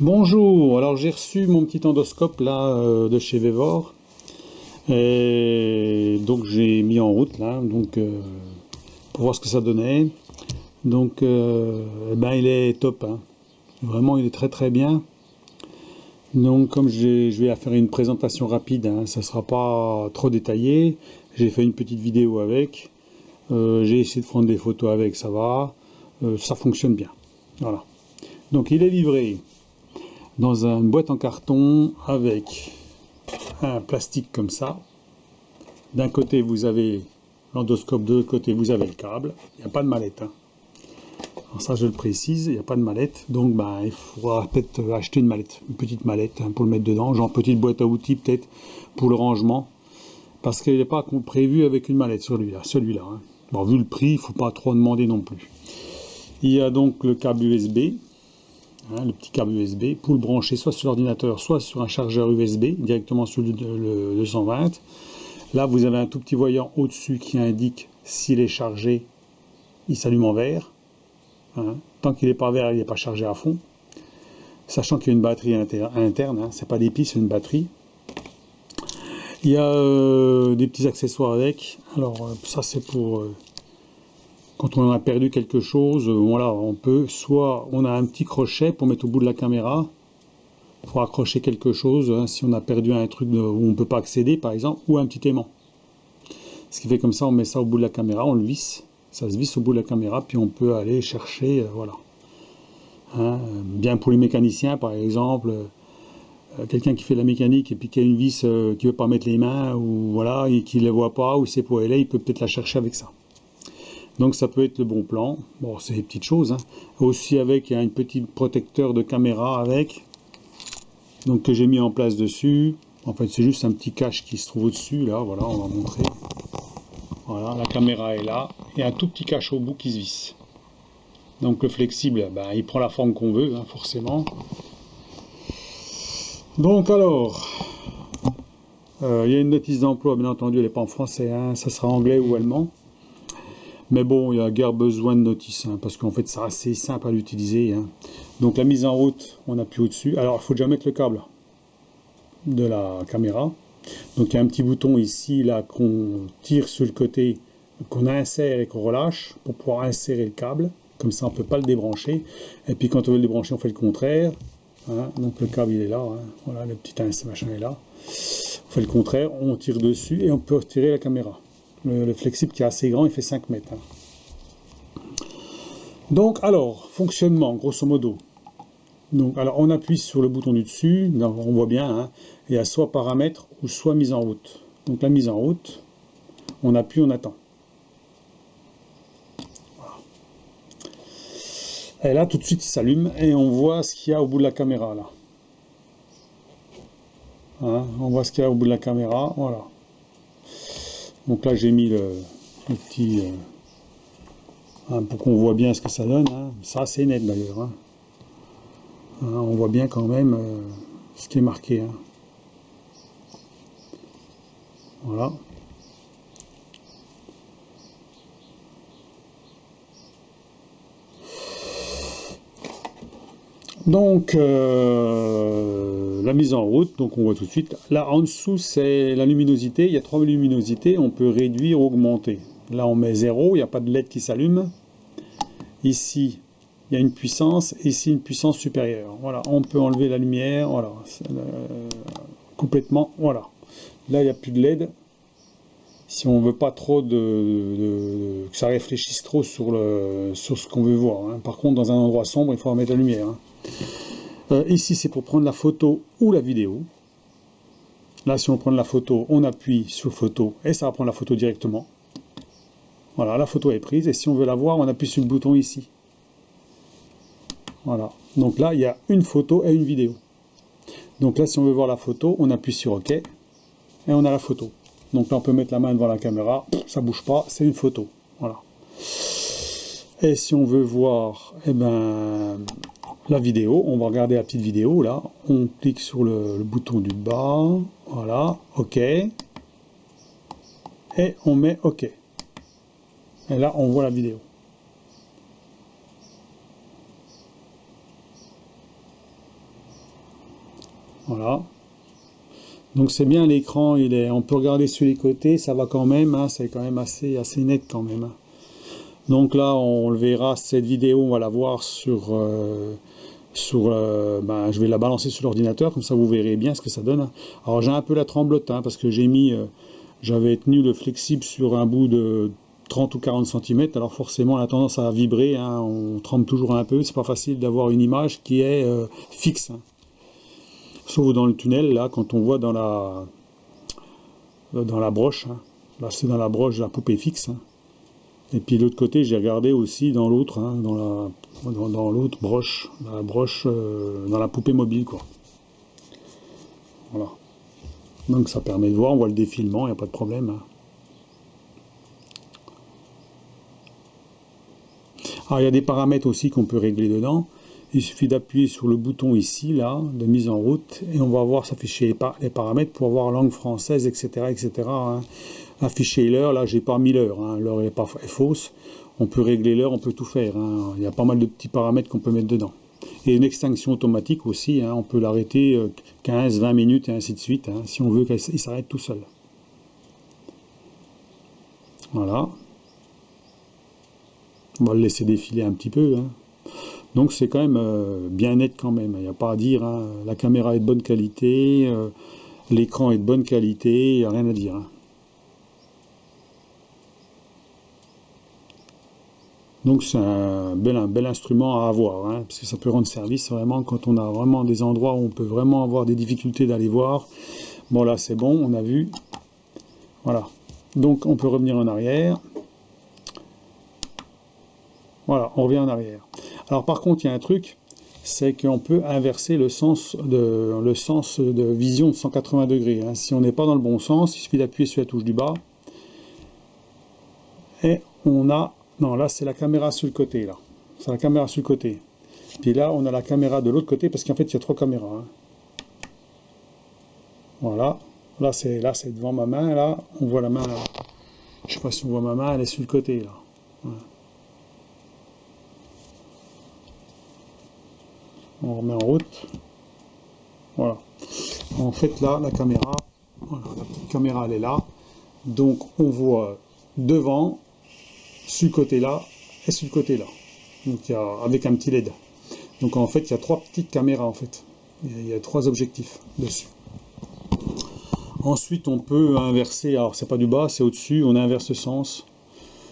Bonjour, alors j'ai reçu mon petit endoscope là de chez Vevor et donc j'ai mis en route là pour voir ce que ça donnait. Donc il est top, hein. Vraiment il est très très bien. Donc comme je vais faire une présentation rapide, hein, ça sera pas trop détaillé. J'ai fait une petite vidéo avec, j'ai essayé de prendre des photos avec, ça va, ça fonctionne bien. Voilà. Donc il est livré dans une boîte en carton avec un plastique comme ça. D'un côté vous avez l'endoscope, de l'autre côté vous avez le câble. Il n'y a pas de mallette, hein. Alors ça je le précise, il n'y a pas de mallette. Donc il faudra peut-être acheter une mallette, une petite mallette, hein, pour le mettre dedans, genre petite boîte à outils peut-être pour le rangement. Parce qu'il n'est pas prévu avec une mallette celui-là. Hein. Bon, vu le prix, il ne faut pas trop demander non plus. Il y a donc le câble USB, hein, le petit câble USB, pour le brancher soit sur l'ordinateur, soit sur un chargeur USB, directement sur le 220. Là, vous avez un tout petit voyant au-dessus qui indique s'il est chargé, il s'allume en vert. Hein. Tant qu'il n'est pas vert, il n'est pas chargé à fond. Sachant qu'il y a une batterie interne, hein, c'est pas des piles, c'est une batterie. Il y a des petits accessoires avec. Alors ça c'est pour quand on a perdu quelque chose. Voilà, on peut soit on a un petit crochet pour mettre au bout de la caméra pour accrocher quelque chose, hein, si on a perdu un truc où on ne peut pas accéder par exemple, ou un petit aimant. Ce qui fait comme ça, on met ça au bout de la caméra, on le visse, ça se visse au bout de la caméra, puis on peut aller chercher, voilà. Hein, bien pour les mécaniciens par exemple. Quelqu'un qui fait de la mécanique et puis qui a une vis qui ne veut pas mettre les mains, ou voilà, et qui ne la voit pas, ou sait pas où elle est, il peut peut-être la chercher avec ça. Donc ça peut être le bon plan. Bon, c'est des petites choses, hein. Aussi avec, il y a un petit protecteur de caméra avec, donc que j'ai mis en place dessus. En fait, c'est juste un petit cache qui se trouve au-dessus, là, voilà, on va montrer. Voilà, la caméra est là, et un tout petit cache au bout qui se visse. Donc le flexible, il prend la forme qu'on veut, hein, forcément. Donc alors, il y a une notice d'emploi, bien entendu, elle n'est pas en français, hein, ça sera anglais ou allemand. Mais bon, il n'y a guère besoin de notice, hein, parce qu'en fait, c'est assez simple à l'utiliser. Hein. Donc la mise en route, on appuie au-dessus. Alors, il faut déjà mettre le câble de la caméra. Donc il y a un petit bouton ici, là, qu'on tire sur le côté, qu'on insère et qu'on relâche, pour pouvoir insérer le câble. Comme ça, on ne peut pas le débrancher. Et puis quand on veut le débrancher, on fait le contraire. Hein. Donc le câble, il est là. Hein. Voilà, le petit machin est là. On fait le contraire, on tire dessus et on peut retirer la caméra. Le flexible qui est assez grand, il fait 5 mètres. Hein. Donc, alors, fonctionnement, grosso modo. Donc, alors, on appuie sur le bouton du dessus, donc, on voit bien, hein, il y a soit paramètres ou soit mise en route. Donc, la mise en route, on appuie, on attend. Voilà. Et là, tout de suite, il s'allume et on voit ce qu'il y a au bout de la caméra, là. Hein, on voit ce qu'il y a au bout de la caméra, voilà. Donc là, j'ai mis le petit... hein, pour qu'on voit bien ce que ça donne. Hein. Ça, c'est net d'ailleurs. Hein. Hein, on voit bien quand même ce qui est marqué. Hein. Voilà. Donc, la mise en route, donc on voit tout de suite. Là, en dessous, c'est la luminosité. Il y a 3 luminosités. On peut réduire ou augmenter. Là, on met 0. Il n'y a pas de LED qui s'allume. Ici, il y a une puissance. Ici, une puissance supérieure. Voilà, on peut enlever la lumière. Voilà, complètement. Voilà. Là, il n'y a plus de LED. Si on veut pas trop que ça réfléchisse trop sur ce qu'on veut voir. Hein. Par contre, dans un endroit sombre, il faut mettre la lumière. Hein. Ici, c'est pour prendre la photo ou la vidéo. Là, si on prend la photo, on appuie sur photo et ça va prendre la photo directement. Voilà, la photo est prise. Et si on veut la voir, on appuie sur le bouton ici. Voilà. Donc là, il y a une photo et une vidéo. Donc là, si on veut voir la photo, on appuie sur OK et on a la photo. Donc là, on peut mettre la main devant la caméra, ça ne bouge pas, c'est une photo. Voilà. Et si on veut voir la vidéo, on va regarder la petite vidéo, là. On clique sur le bouton du bas, voilà, OK. Et on met OK. Et là, on voit la vidéo. Voilà. Donc c'est bien l'écran, on peut regarder sur les côtés, ça va quand même, hein, c'est quand même assez net quand même. Hein. Donc là, on le verra, cette vidéo, on va la voir je vais la balancer sur l'ordinateur, comme ça vous verrez bien ce que ça donne. Hein. Alors j'ai un peu la tremblote, hein, parce que j'avais tenu le flexible sur un bout de 30 ou 40 cm, alors forcément elle a tendance à vibrer, hein, on tremble toujours un peu, c'est pas facile d'avoir une image qui est fixe. Hein. Sauf dans le tunnel, là, quand on voit dans la broche, hein. Là c'est dans la broche de la poupée fixe. Hein. Et puis de l'autre côté, j'ai regardé aussi dans l'autre, hein, dans l'autre broche, dans la poupée mobile, quoi. Voilà. Donc ça permet de voir, on voit le défilement, il n'y a pas de problème. Hein. Alors il y a des paramètres aussi qu'on peut régler dedans. Il suffit d'appuyer sur le bouton ici, là, de mise en route, et on va voir s'afficher les paramètres pour avoir langue française, etc., etc. Hein. Afficher l'heure, là j'ai pas mis l'heure, hein. L'heure est fausse. On peut régler l'heure, on peut tout faire. Hein. Il y a pas mal de petits paramètres qu'on peut mettre dedans. Et une extinction automatique aussi, hein. On peut l'arrêter 15, 20 minutes et ainsi de suite, hein, si on veut qu'il s'arrête tout seul. Voilà. On va le laisser défiler un petit peu. Hein. Donc c'est quand même bien net quand même, il n'y a pas à dire, hein. La caméra est de bonne qualité, l'écran est de bonne qualité, il n'y a rien à dire. Hein. Donc c'est un bel instrument à avoir, hein, parce que ça peut rendre service vraiment quand on a vraiment des endroits où on peut vraiment avoir des difficultés d'aller voir. Bon là c'est bon, on a vu. Voilà. Donc on peut revenir en arrière. Voilà, on revient en arrière. Alors par contre, il y a un truc, c'est qu'on peut inverser le sens de vision de 180 degrés. Hein. Si on n'est pas dans le bon sens, il suffit d'appuyer sur la touche du bas. Et on a... Non, là c'est la caméra sur le côté, là. C'est la caméra sur le côté. Puis là, on a la caméra de l'autre côté, parce qu'en fait, il y a 3 caméras. Hein. Voilà. Là, c'est devant ma main, là. On voit la main, là. Je sais pas si on voit ma main, elle est sur le côté, là. Voilà. On remet en route. Voilà. En fait, là, la caméra, voilà, la petite caméra, elle est là. Donc, on voit devant, sur le côté là, et sur le côté là. Donc, avec un petit LED. Donc, en fait, il y a 3 petites caméras, en fait. Il y a 3 objectifs dessus. Ensuite, on peut inverser. Alors, c'est pas du bas, c'est au-dessus. On inverse le sens.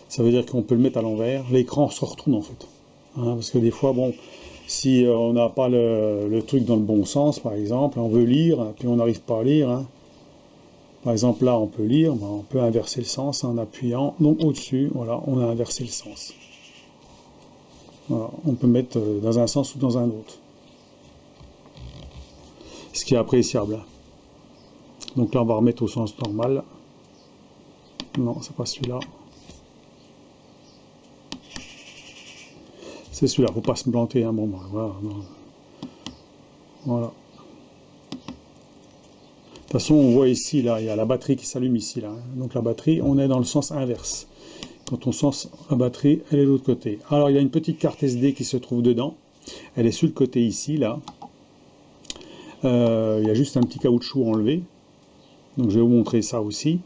Ça veut dire qu'on peut le mettre à l'envers. L'écran se retourne, en fait. Hein, parce que des fois, bon... Si on n'a pas le truc dans le bon sens, par exemple, on veut lire, puis on n'arrive pas à lire. Hein. Par exemple, là, on peut lire, ben, on peut inverser le sens en appuyant. Donc, au-dessus, voilà, on a inversé le sens. Voilà, on peut mettre dans un sens ou dans un autre. Ce qui est appréciable. Hein. Donc là, on va remettre au sens normal. Non, c'est pas celui-là. C'est celui-là, faut pas se planter, hein. Bon, ben, voilà. Voilà. De toute façon, on voit ici, là, il y a la batterie qui s'allume ici, là. Hein. Donc la batterie, on est dans le sens inverse. Quand on sens la batterie, elle est de l'autre côté. Alors, il y a une petite carte SD qui se trouve dedans. Elle est sur le côté ici, là. Il y a juste un petit caoutchouc enlevé. Donc, je vais vous montrer ça aussi.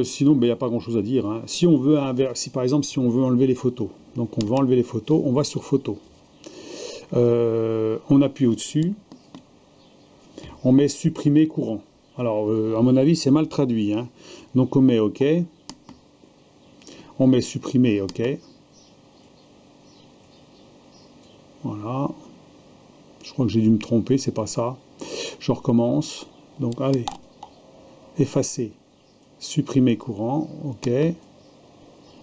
Sinon, ben, il n'y a pas grand chose à dire. Hein. Si on veut par exemple, si on veut enlever les photos, donc on va enlever les photos, on va sur photos. On appuie au-dessus, on met supprimer courant. Alors, à mon avis, c'est mal traduit. Hein. Donc, on met OK, on met supprimer OK. Voilà. Je crois que j'ai dû me tromper, c'est pas ça. Je recommence. Donc, allez, effacer. Supprimer courant, ok.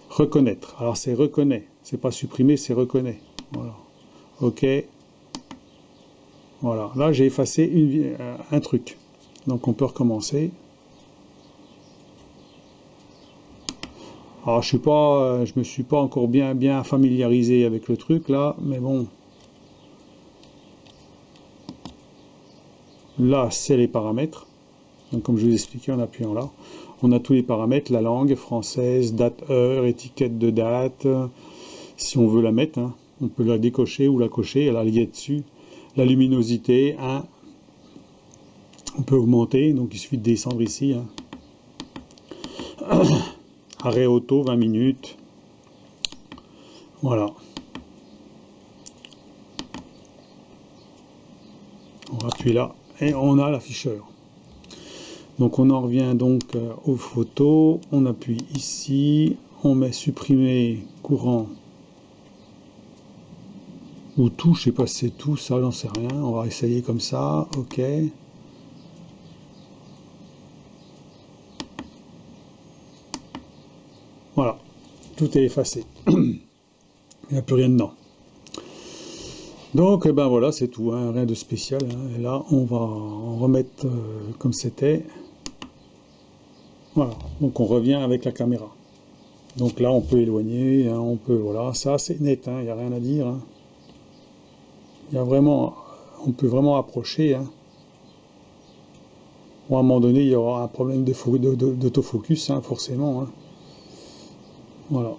Reconnaître. Alors c'est reconnaît, c'est pas supprimer, c'est reconnaît. Voilà. Ok. Voilà. Là j'ai effacé un truc. Donc on peut recommencer. Alors je me suis pas encore bien familiarisé avec le truc là, mais bon. Là c'est les paramètres. Donc comme je vous ai expliqué en appuyant là. On a tous les paramètres, la langue française, date, heure, étiquette de date. Si on veut la mettre, hein, on peut la décocher ou la cocher, elle a lié dessus. La luminosité, 1. On peut augmenter, donc il suffit de descendre ici. Hein. Arrêt auto, 20 minutes. Voilà. On va appuyer là et on a l'afficheur. Donc on en revient donc aux photos. On appuie ici. On met supprimer courant ou tout. Je sais pas si c'est tout, ça j'en sais rien. On va essayer comme ça. Ok. Voilà. Tout est effacé. Il n'y a plus rien dedans. Donc, ben voilà, c'est tout, hein, rien de spécial. Hein. Et là, on va en remettre comme c'était. Voilà, donc on revient avec la caméra. Donc là, on peut éloigner, hein, on peut, voilà, ça c'est net, il n'y a rien à dire. Hein. Il y a vraiment, on peut vraiment approcher. Hein. Bon, à un moment donné, il y aura un problème d'autofocus, hein, forcément. Hein. Voilà.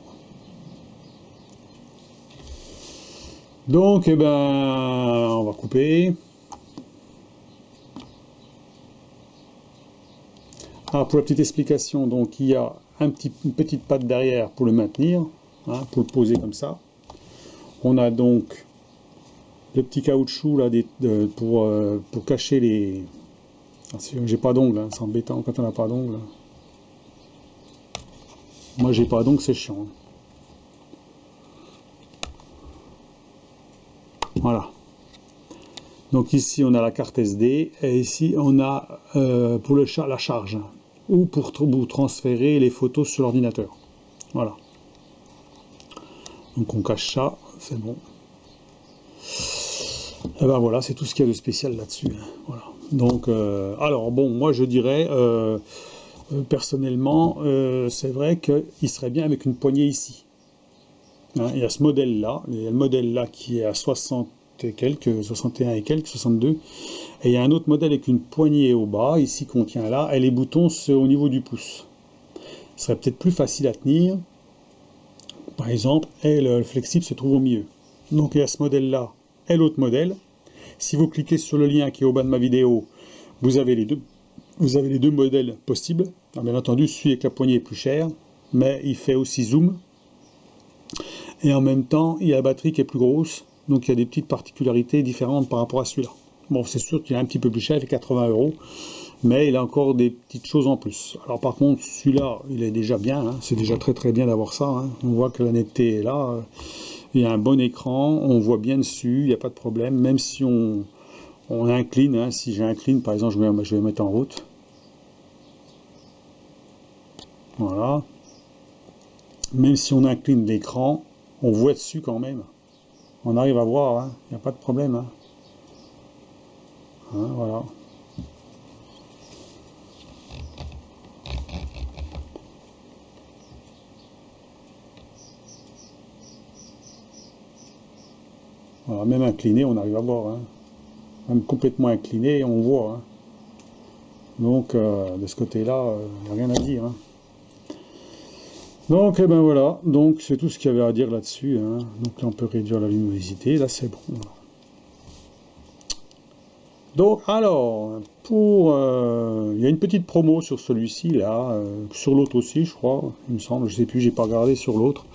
Donc, eh ben, on va couper. Alors, pour la petite explication, donc, il y a une petite patte derrière pour le maintenir, hein, pour le poser comme ça. On a donc le petit caoutchouc là, pour cacher les... J'ai pas d'ongles, hein, c'est embêtant quand on n'a pas d'ongles. Moi, j'ai pas d'ongles, c'est chiant. Voilà. Donc ici on a la carte SD et ici on a pour la charge ou pour transférer les photos sur l'ordinateur. Voilà. Donc on cache ça, c'est bon. Et ben voilà, c'est tout ce qu'il y a de spécial là-dessus. Hein. Voilà. Donc alors bon, moi je dirais personnellement, c'est vrai qu'il serait bien avec une poignée ici. Hein, il y a ce modèle-là, il y a le modèle là qui est à 60 et quelques, 61 et quelques, 62, et il y a un autre modèle avec une poignée au bas, ici qu'on tient là, et les boutons c'est au niveau du pouce. Ce serait peut-être plus facile à tenir, par exemple, et le flexible se trouve au milieu. Donc il y a ce modèle-là et l'autre modèle. Si vous cliquez sur le lien qui est au bas de ma vidéo, vous avez les deux modèles possibles. Alors, bien entendu, celui avec la poignée est plus cher, mais il fait aussi zoom. Et en même temps, il y a la batterie qui est plus grosse, donc il y a des petites particularités différentes par rapport à celui-là. Bon, c'est sûr qu'il est un petit peu plus cher, il fait 80 €, mais il a encore des petites choses en plus. Alors par contre, celui-là, il est déjà bien, hein, c'est déjà très très bien d'avoir ça. Hein. On voit que la netteté est là, il y a un bon écran, on voit bien dessus, il n'y a pas de problème, même si on incline, hein, si j'incline par exemple, je vais mettre en route. Voilà. Même si on incline l'écran, on voit dessus quand même. On arrive à voir, hein. Il n'y a pas de problème. Hein. Hein, voilà. Voilà, même incliné, on arrive à voir. Hein. Même complètement incliné, on voit. Hein. Donc, de ce côté-là, il n'y a rien à dire. Hein. Donc, eh ben voilà, donc c'est tout ce qu'il y avait à dire là-dessus. Hein. Donc là, on peut réduire la luminosité, là c'est bon. Voilà. Donc, alors, il y a une petite promo sur celui-ci, là, sur l'autre aussi, je crois, il me semble, je sais plus, j'ai pas regardé sur l'autre.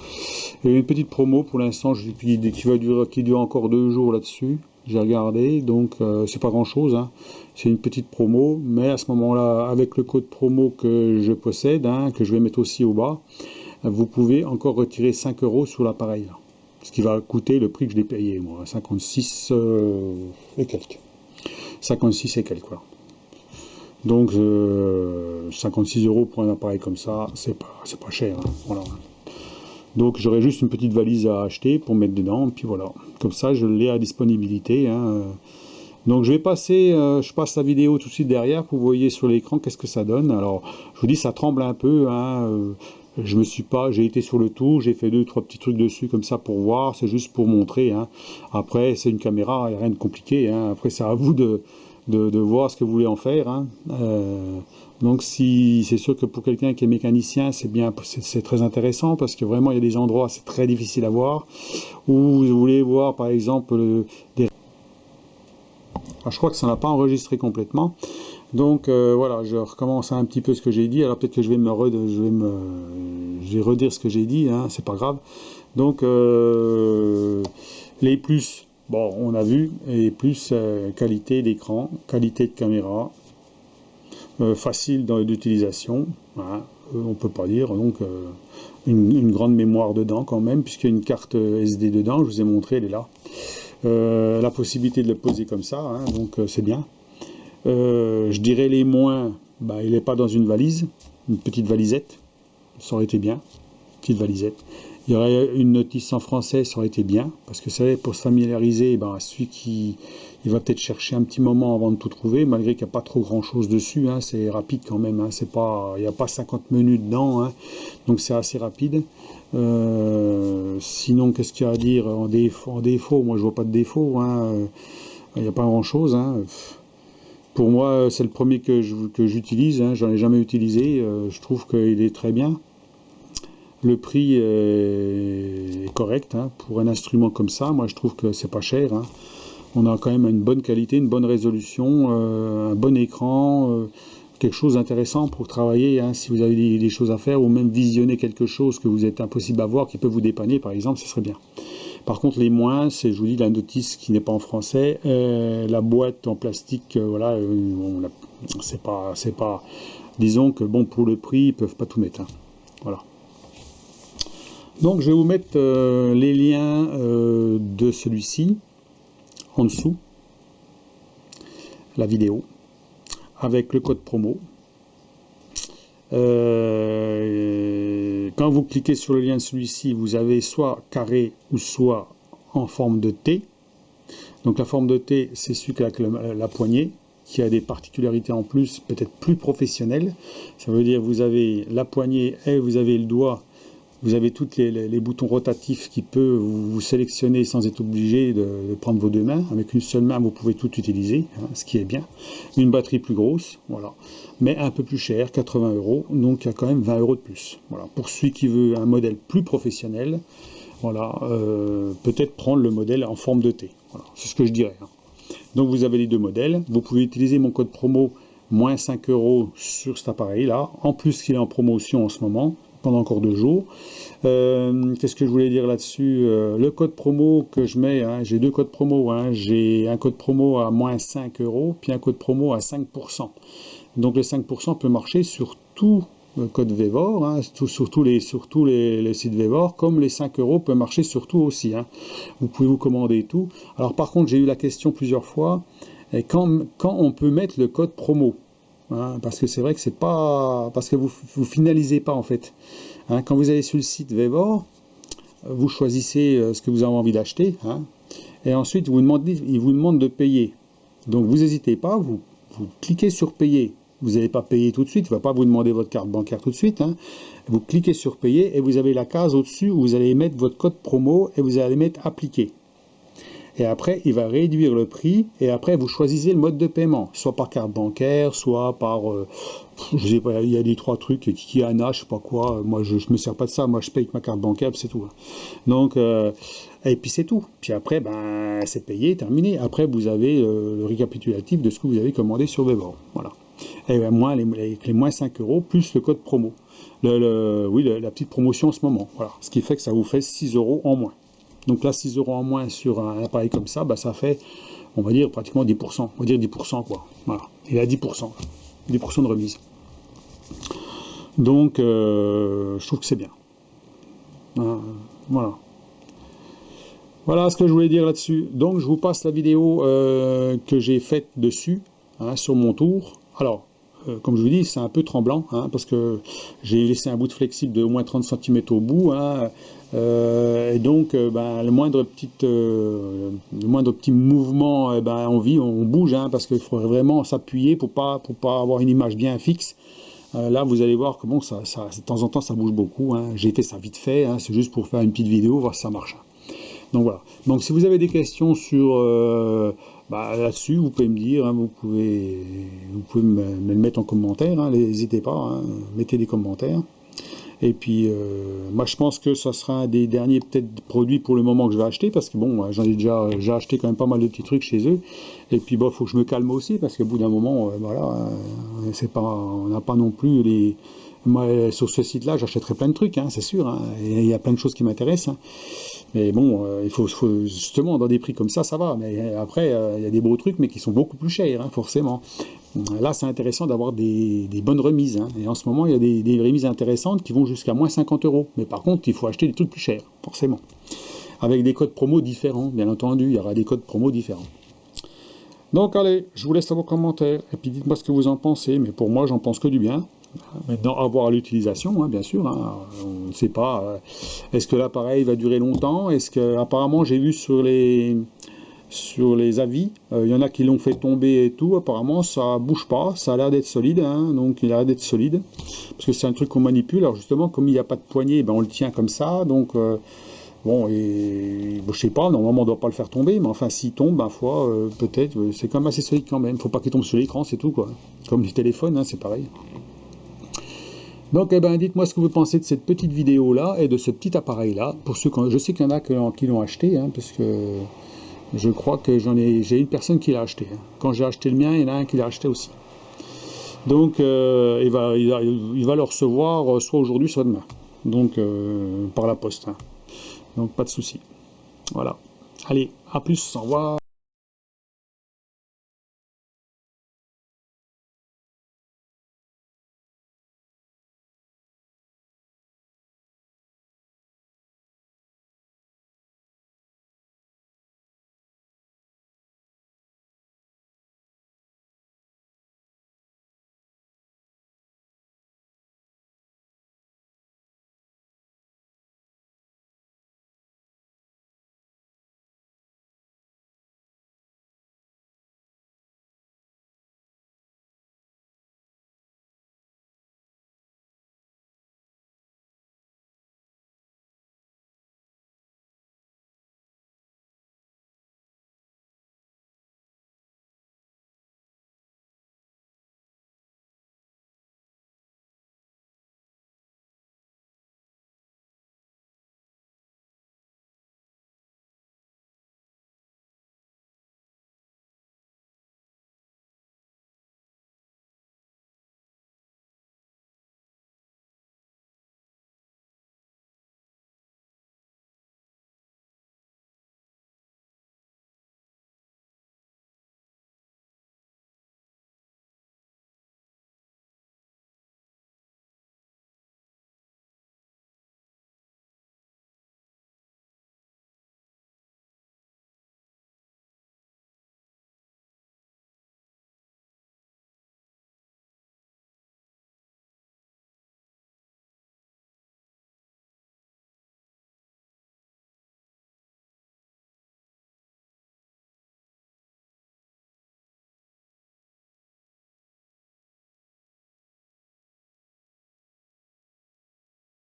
Il y a une petite promo pour l'instant, qui dure encore 2 jours là-dessus. J'ai regardé, donc c'est pas grand-chose, hein. C'est une petite promo, mais à ce moment-là, avec le code promo que je possède, hein, que je vais mettre aussi au bas, vous pouvez encore retirer 5 € sur l'appareil, ce qui va coûter le prix que je l'ai payé, moi, 56 et quelques. 56 et quelques, quoi. Donc 56 € pour un appareil comme ça, c'est pas cher, hein, voilà. Donc j'aurai juste une petite valise à acheter pour mettre dedans, puis voilà. Comme ça, je l'ai à disponibilité. Hein. Donc je passe la vidéo tout de suite derrière pour que vous voyez sur l'écran qu'est-ce que ça donne. Alors je vous dis, ça tremble un peu. Hein. J'ai été sur le tour, j'ai fait 2-3 petits trucs dessus comme ça pour voir. C'est juste pour montrer. Hein. Après, c'est une caméra, il n'y a rien de compliqué. Hein. Après, c'est à vous de voir ce que vous voulez en faire. Hein. Donc c'est sûr que pour quelqu'un qui est mécanicien, c'est très intéressant parce que vraiment il y a des endroits c'est très difficile à voir où vous voulez voir par exemple Alors, je crois que ça n'a pas enregistré complètement. Donc voilà, je recommence un petit peu ce que j'ai dit. Alors peut-être que je vais redire ce que j'ai dit, hein, c'est pas grave. Donc les plus, bon, on a vu, et plus qualité d'écran, qualité de caméra, facile d'utilisation, voilà, on peut pas dire, donc une grande mémoire dedans quand même, puisqu'il y a une carte SD dedans, je vous ai montré, elle est là. La possibilité de le poser comme ça, hein, donc c'est bien. Je dirais les moins, bah, il n'est pas dans une valise, une petite valisette, ça aurait été bien, petite valisette. Il y aurait une notice en français, ça aurait été bien, parce que c'est pour se familiariser, ben, celui qui il va peut-être chercher un petit moment avant de tout trouver, malgré qu'il n'y a pas trop grand chose dessus, hein, c'est rapide quand même, hein, c'est pas, il n'y a pas 50 menus dedans, hein, donc c'est assez rapide. Sinon, qu'est-ce qu'il y a à dire en défaut, moi je vois pas de défaut, hein, il n'y a pas grand chose, hein. Pour moi, c'est le premier que j'utilise, hein, j'en ai jamais utilisé, je trouve qu'il est très bien. Le prix est correct, hein, pour un instrument comme ça, moi je trouve que c'est pas cher, hein. On a quand même une bonne qualité, une bonne résolution, un bon écran, quelque chose d'intéressant pour travailler, hein, si vous avez des choses à faire, ou même visionner quelque chose que vous êtes impossible à voir, qui peut vous dépanner par exemple, ce serait bien. Par contre, les moins, c'est, je vous dis, la notice qui n'est pas en français, la boîte en plastique, voilà, c'est pas, disons que bon, pour le prix, ils peuvent pas tout mettre, hein. Voilà. Donc, je vais vous mettre les liens de celui-ci en dessous, la vidéo, avec le code promo. Quand vous cliquez sur le lien de celui-ci, vous avez soit carré ou soit en forme de T. Donc la forme de T, c'est celui avec la poignée, qui a des particularités en plus, peut-être plus professionnelles. Ça veut dire vous avez la poignée et vous avez le doigt. Vous avez tous les boutons rotatifs qui peuvent vous sélectionner sans être obligé de prendre vos deux mains. Avec une seule main, vous pouvez tout utiliser, hein, ce qui est bien. Une batterie plus grosse, voilà, mais un peu plus cher, 80 €. Donc il y a quand même 20 € de plus. Voilà. Pour celui qui veut un modèle plus professionnel, voilà, peut-être prendre le modèle en forme de T. Voilà, c'est ce que je dirais, hein. Donc vous avez les deux modèles. Vous pouvez utiliser mon code promo moins 5 € sur cet appareil-là. En plus, qu'il est en promotion en ce moment, pendant encore 2 jours. Qu'est-ce que je voulais dire là-dessus? Le code promo que je mets, hein, j'ai deux codes promo, hein, j'ai un code promo à moins 5 €, puis un code promo à 5%. Donc le 5% peut marcher sur tout le code Vevor, hein, sur tous les sites Vevor, comme les 5 € peuvent marcher sur tout aussi, hein. Vous pouvez vous commander tout. Alors par contre, j'ai eu la question plusieurs fois, quand on peut mettre le code promo? Hein, parce que c'est vrai que c'est pas, parce que vous finalisez pas en fait, hein, quand vous allez sur le site Vevor, vous choisissez ce que vous avez envie d'acheter, hein, et ensuite il vous demande de payer. Donc vous n'hésitez pas, vous cliquez sur payer. Vous n'allez pas payer tout de suite, il ne va pas vous demander votre carte bancaire tout de suite, hein. Vous cliquez sur payer et vous avez la case au-dessus où vous allez mettre votre code promo et vous allez mettre appliquer. Et après, il va réduire le prix, et après, vous choisissez le mode de paiement, soit par carte bancaire, soit par, je sais pas, il y a des 3 trucs, Kiana, je sais pas quoi, moi je me sers pas de ça, moi je paye avec ma carte bancaire, c'est tout. Donc, et puis c'est tout. Puis après, ben, c'est payé, terminé. Après, vous avez le récapitulatif de ce que vous avez commandé sur Vevor. Voilà. Et ben, moi, les moins 5 € plus le code promo. Oui, la petite promotion en ce moment. Voilà. Ce qui fait que ça vous fait 6 € en moins. Donc là, 6 € en moins sur un appareil comme ça, bah, ça fait, on va dire, pratiquement 10%. On va dire 10%, quoi. Voilà. Il a 10%. 10% de remise. Donc, je trouve que c'est bien. Voilà. Voilà ce que je voulais dire là-dessus. Donc, je vous passe la vidéo que j'ai faite dessus, hein, sur mon tour. Alors, comme je vous dis, c'est un peu tremblant, hein, parce que j'ai laissé un bout de flexible de au moins 30 cm au bout, hein, et donc ben, le moindre petit mouvement, ben, on bouge, hein, parce qu'il faudrait vraiment s'appuyer pour pas avoir une image bien fixe. Là, vous allez voir que bon, de temps en temps, ça bouge beaucoup, hein. J'ai fait ça vite fait, hein, c'est juste pour faire une petite vidéo, voir si ça marche. Donc voilà. Donc si vous avez des questions sur là-dessus, vous pouvez me dire, hein, vous pouvez me le mettre en commentaire, hein, n'hésitez pas, hein, mettez des commentaires. Et puis, moi je pense que ça sera un des derniers peut-être produits pour le moment que je vais acheter, parce que bon, j'en ai déjà j'ai acheté quand même pas mal de petits trucs chez eux. Et puis bon, faut que je me calme aussi, parce qu'au bout d'un moment, voilà, c'est pas, on n'a pas non plus les. Moi, sur ce site-là, j'achèterai plein de trucs, hein, c'est sûr, hein, et il y a plein de choses qui m'intéressent, hein. Mais bon, il faut justement, dans des prix comme ça va. Mais après, il y a des beaux trucs, mais qui sont beaucoup plus chers, hein, forcément. Là, c'est intéressant d'avoir des bonnes remises, hein. Et en ce moment, il y a des remises intéressantes qui vont jusqu'à moins 50 euros. Mais par contre, il faut acheter des trucs plus chers, forcément. Avec des codes promo différents, bien entendu, il y aura des codes promo différents. Donc allez, je vous laisse vos commentaires, et puis dites-moi ce que vous en pensez. Mais pour moi, j'en pense que du bien. Maintenant, à voir l'utilisation, hein, bien sûr, hein. On ne sait pas, est-ce que l'appareil va durer longtemps? Est-ce que, apparemment, j'ai vu sur les avis, il y en a qui l'ont fait tomber et tout, apparemment ça bouge pas, ça a l'air d'être solide, hein, donc il a l'air d'être solide, parce que c'est un truc qu'on manipule. Alors justement, comme il n'y a pas de poignée, ben on le tient comme ça, donc bon, et bon, je sais pas, normalement on ne doit pas le faire tomber, mais enfin s'il tombe, ma foi, peut-être, c'est quand même assez solide quand même, faut pas qu'il tombe sur l'écran, c'est tout, quoi, comme les téléphones, hein, c'est pareil. Donc, eh ben, dites-moi ce que vous pensez de cette petite vidéo-là et de ce petit appareil-là. Pour ceux je sais qu'il y en a qui l'ont acheté, hein, parce que je crois que j'ai une personne qui l'a acheté, hein. Quand j'ai acheté le mien, il y en a un qui l'a acheté aussi. Donc, il va le recevoir soit aujourd'hui, soit demain. Donc, par la poste, hein. Donc, pas de souci. Voilà. Allez, à plus, au revoir.